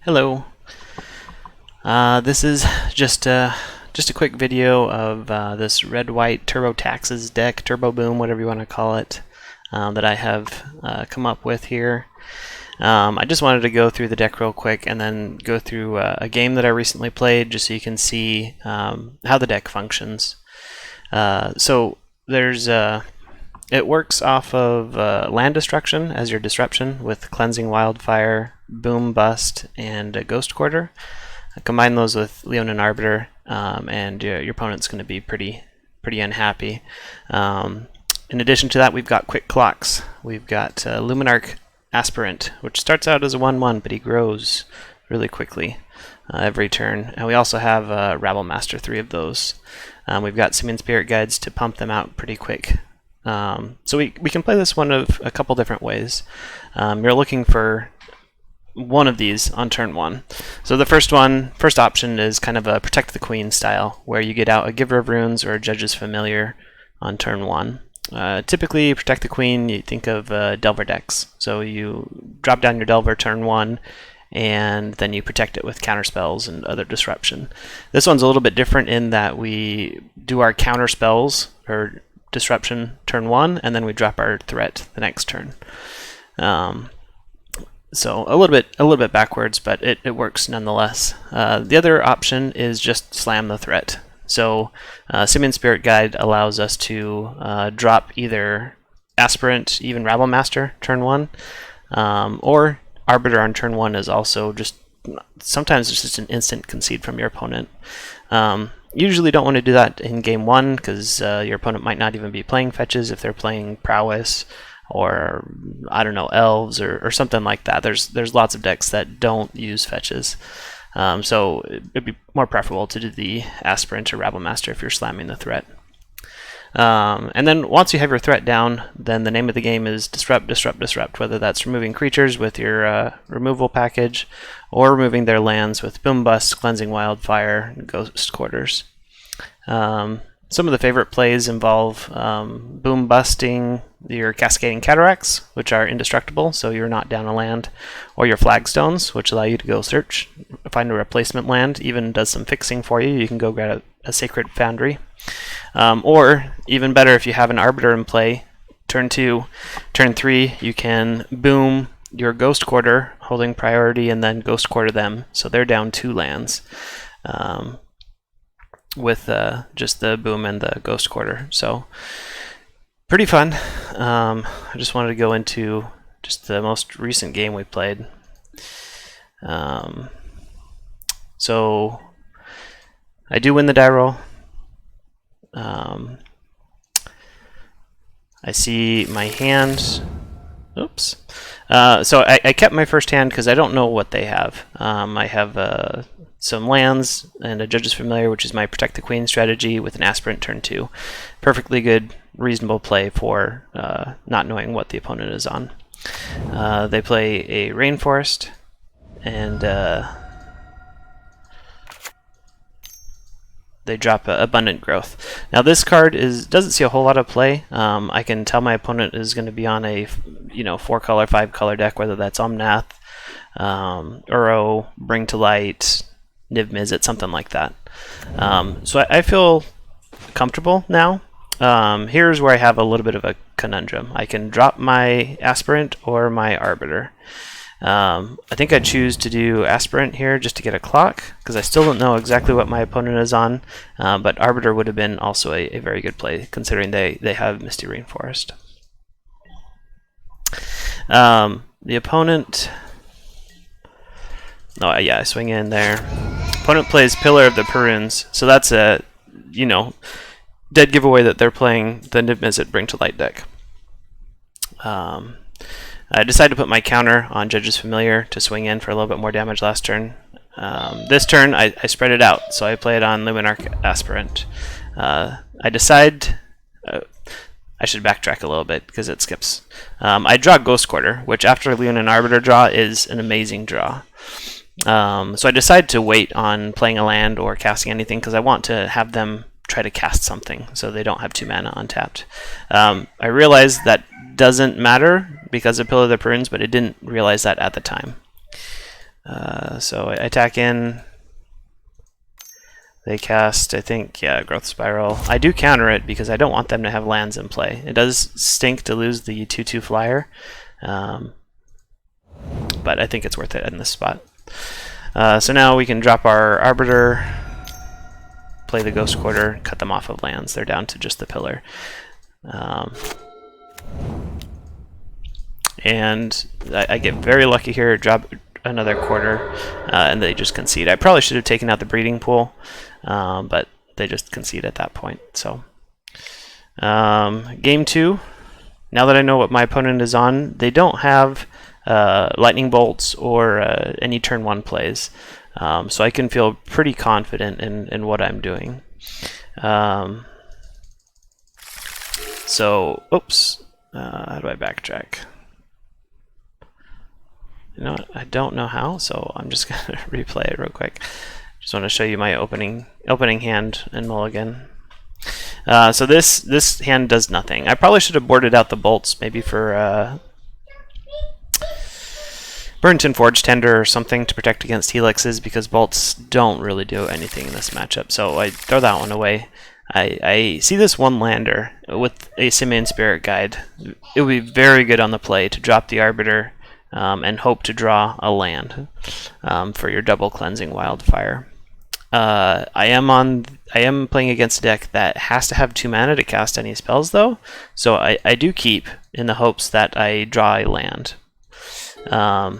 Hello. This is just a quick video of this red-white Turbo Taxes deck, Turbo Boom, whatever you want to call it, that I have come up with here. I just wanted to go through the deck real quick and then go through a game that I recently played, just so you can see how the deck functions. So there's it works off of land destruction as your disruption with Cleansing Wildfire, Boom Bust, and Ghost Quarter. Combine those with Leonin Arbiter, and your opponent's going to be pretty unhappy. In addition to that, we've got Quick Clocks. We've got Luminarch Aspirant, which starts out as a 1/1, but he grows really quickly every turn. And we also have Rabble Master, 3 of those. We've got Simian Spirit Guides to pump them out pretty quick. So we can play this one of a couple different ways. You're looking for one of these on turn 1. So the first option is kind of a Protect the Queen style, where you get out a Giver of Runes or a Judge's Familiar on turn 1. Typically, Protect the Queen, you think of Delver decks. So you drop down your Delver turn 1, and then you protect it with counter spells and other disruption. This one's a little bit different in that we do our counter spells or disruption turn 1, and then we drop our threat the next turn. So a little bit backwards, but it works nonetheless. The other option is just slam the threat. So Simian Spirit Guide allows us to drop either Aspirant, even Rabble Master turn 1, or Arbiter on turn 1 is also sometimes it's just an instant concede from your opponent. Usually don't want to do that in game 1 because your opponent might not even be playing fetches if they're playing Prowess or, I don't know, Elves or something like that. There's lots of decks that don't use fetches. So it'd be more preferable to do the Aspirant or Rabble Master if you're slamming the threat. And then once you have your threat down, then the name of the game is Disrupt, Disrupt, Disrupt, whether that's removing creatures with your removal package or removing their lands with Boom Bust, Cleansing Wildfire, and Ghost Quarters. Some of the favorite plays involve boom busting your Cascading Cataracts, which are indestructible, so you're not down a land, or your Flagstones, which allow you to go search, find a replacement land, even does some fixing for you. You can go grab a Sacred Foundry. Or, even better, if you have an Arbiter in play, turn 2, turn 3, you can boom your Ghost Quarter, holding priority, and then Ghost Quarter them, so they're down 2 lands. With just the boom and the Ghost Quarter. So pretty fun. I just wanted to go into just the most recent game we played. So I do win the die roll. I see my hand. Oops. So I kept my first hand because I don't know what they have. I have some lands and a Judge's Familiar, which is my Protect the Queen strategy, with an Aspirant turn 2. Perfectly good, reasonable play for not knowing what the opponent is on. They play a Rainforest, and they drop Abundant Growth. Now this card doesn't see a whole lot of play. I can tell my opponent is going to be on a 4-color, 5-color deck, whether that's Omnath, Uro, Bring to Light, Niv Mizzet, something like that. So I feel comfortable now. Here's where I have a little bit of a conundrum. I can drop my Aspirant or my Arbiter. I think I'd choose to do Aspirant here just to get a clock, because I still don't know exactly what my opponent is on, but Arbiter would have been also a very good play, considering they have Misty Rainforest. The opponent... Oh yeah, I swing in there. Opponent plays Pillar of the Perunes, so that's a, dead giveaway that they're playing the Niv Mizzet Bring to Light deck. I decided to put my counter on Judge's Familiar to swing in for a little bit more damage last turn. This turn, I spread it out, so I play it on Luminarch Aspirant. I decide... I should backtrack a little bit because it skips. I draw Ghost Quarter, which after Leonin Arbiter draw is an amazing draw. So I decide to wait on playing a land or casting anything because I want to have them try to cast something so they don't have 2 mana untapped. I realize that doesn't matter because of Pillar of the Perunes, but I didn't realize that at the time. So I attack in. They cast, I think, yeah, Growth Spiral. I do counter it because I don't want them to have lands in play. It does stink to lose the 2/2 flyer, but I think it's worth it in this spot. So now we can drop our Arbiter, play the Ghost Quarter, cut them off of lands. They're down to just the pillar. And I get very lucky here, drop another quarter, and they just concede. I probably should have taken out the Breeding Pool, but they just concede at that point. So, game 2, now that I know what my opponent is on, they don't have Lightning Bolts or any turn 1 plays, so I can feel pretty confident in what I'm doing. So, oops, how do I backtrack? You know what? I don't know how, so I'm just gonna replay it real quick. Just want to show you my opening hand in Mulligan. So this hand does nothing. I probably should have boarded out the bolts, maybe for Burnt Forge Tender or something to protect against helixes, because bolts don't really do anything in this matchup. So I throw that one away. I see this one lander with a Simian Spirit Guide. It would be very good on the play to drop the Arbiter and hope to draw a land for your double cleansing Wildfire. I am playing against a deck that has to have 2 mana to cast any spells, though, so I do keep in the hopes that I draw a land. So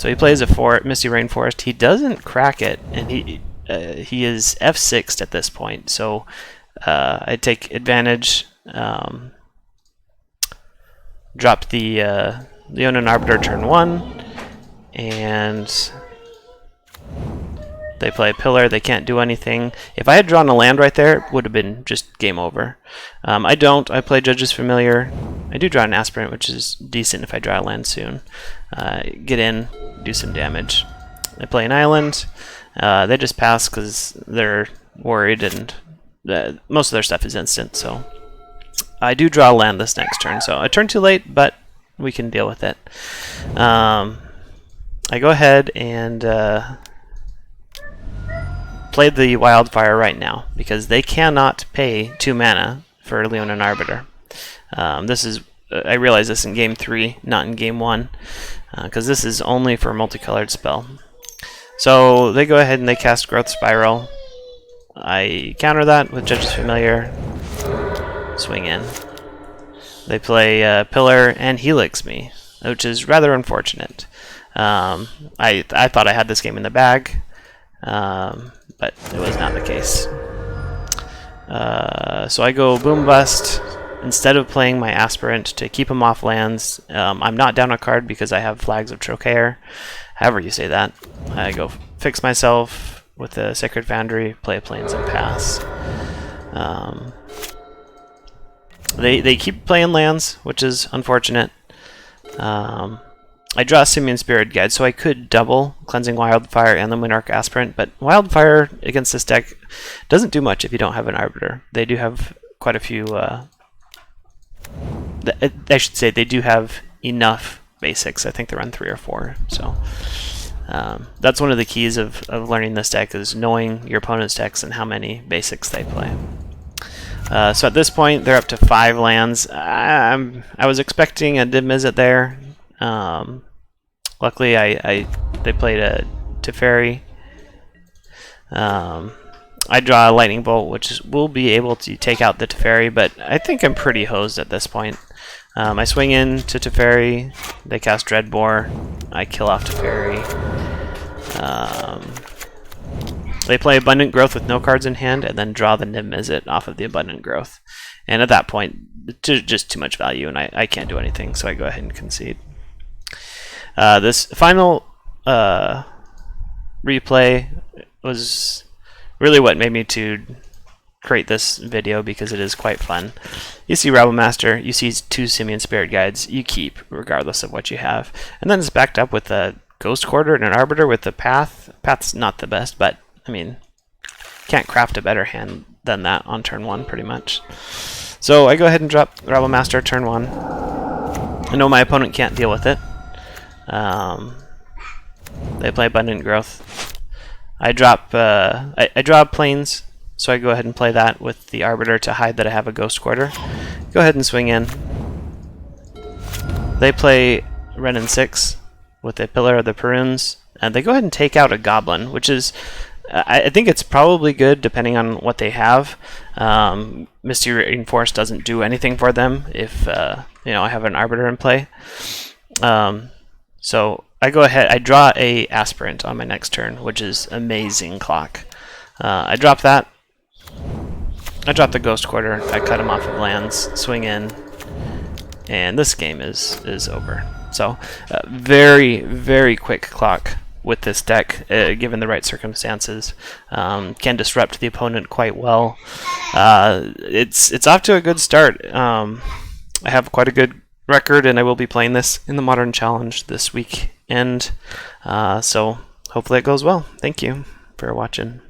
he plays a Misty Rainforest. He doesn't crack it, and he is F6'd at this point, so I take advantage. Drop the Leonin Arbiter turn 1, and they play a Pillar. They can't do anything. If I had drawn a land right there, it would have been just game over. I don't. I play Judge's Familiar. I do draw an Aspirant, which is decent if I draw a land soon. Get in, do some damage. I play an Island. They just pass because they're worried, and most of their stuff is instant. So I do draw a land this next turn. So I turn too late, but we can deal with it. I go ahead and play the Wildfire right now because they cannot pay 2 mana for Leonin Arbiter. I realize this in game 3, not in game 1, because this is only for a multicolored spell. So they go ahead and they cast Growth Spiral. I counter that with Judge's Familiar. Swing in. They play Pillar and Helix me, which is rather unfortunate. I thought I had this game in the bag, but it was not the case. So I go Boom Bust. Instead of playing my Aspirant to keep him off lands, I'm not down a card because I have Flags of Trocaire. However you say that. I go fix myself with the Sacred Foundry, play Plains and pass. They keep playing lands, which is unfortunate. I draw a Simian Spirit Guide, so I could double Cleansing Wildfire and the Monarch Aspirant, but Wildfire against this deck doesn't do much if you don't have an Arbiter. They do have quite a few... I should say they do have enough basics. I think they run 3 or 4, so... that's one of the keys of learning this deck, is knowing your opponent's decks and how many basics they play. So at this point, they're up to 5 lands. I was expecting a Dim Mizzet there. Luckily, they played a Teferi. I draw a Lightning Bolt, which will be able to take out the Teferi, but I think I'm pretty hosed at this point. I swing in to Teferi. They cast Dreadbore. I kill off Teferi. They play Abundant Growth with no cards in hand, and then draw the Dim Mizzet off of the Abundant Growth. And at that point, just too much value, and I can't do anything, so I go ahead and concede. This final replay was really what made me to create this video, because it is quite fun. You see Rabblemaster, you see 2 Simian Spirit Guides, you keep regardless of what you have. And then it's backed up with a Ghost Quarter and an Arbiter with the Path. Path's not the best, but I mean, can't craft a better hand than that on turn 1 pretty much. So I go ahead and drop Rabblemaster turn 1. I know my opponent can't deal with it. They play Abundant Growth. I drop I draw planes, so I go ahead and play that with the Arbiter to hide that I have a Ghost Quarter. Go ahead and swing in. They play Wrenn and 6 with a Pillar of the Perunes, and they go ahead and take out a Goblin, which is, I think it's probably good depending on what they have. Misty Rainforest doesn't do anything for them if you know, I have an Arbiter in play. So I go ahead, I draw a Aspirant on my next turn, which is amazing clock. I drop that. I drop the Ghost Quarter, I cut him off of lands, swing in, and this game is over. So very, very quick clock with this deck, given the right circumstances. Can disrupt the opponent quite well. It's off to a good start. I have quite a good record, and I will be playing this in the Modern Challenge this week. And so hopefully it goes well. Thank you for watching.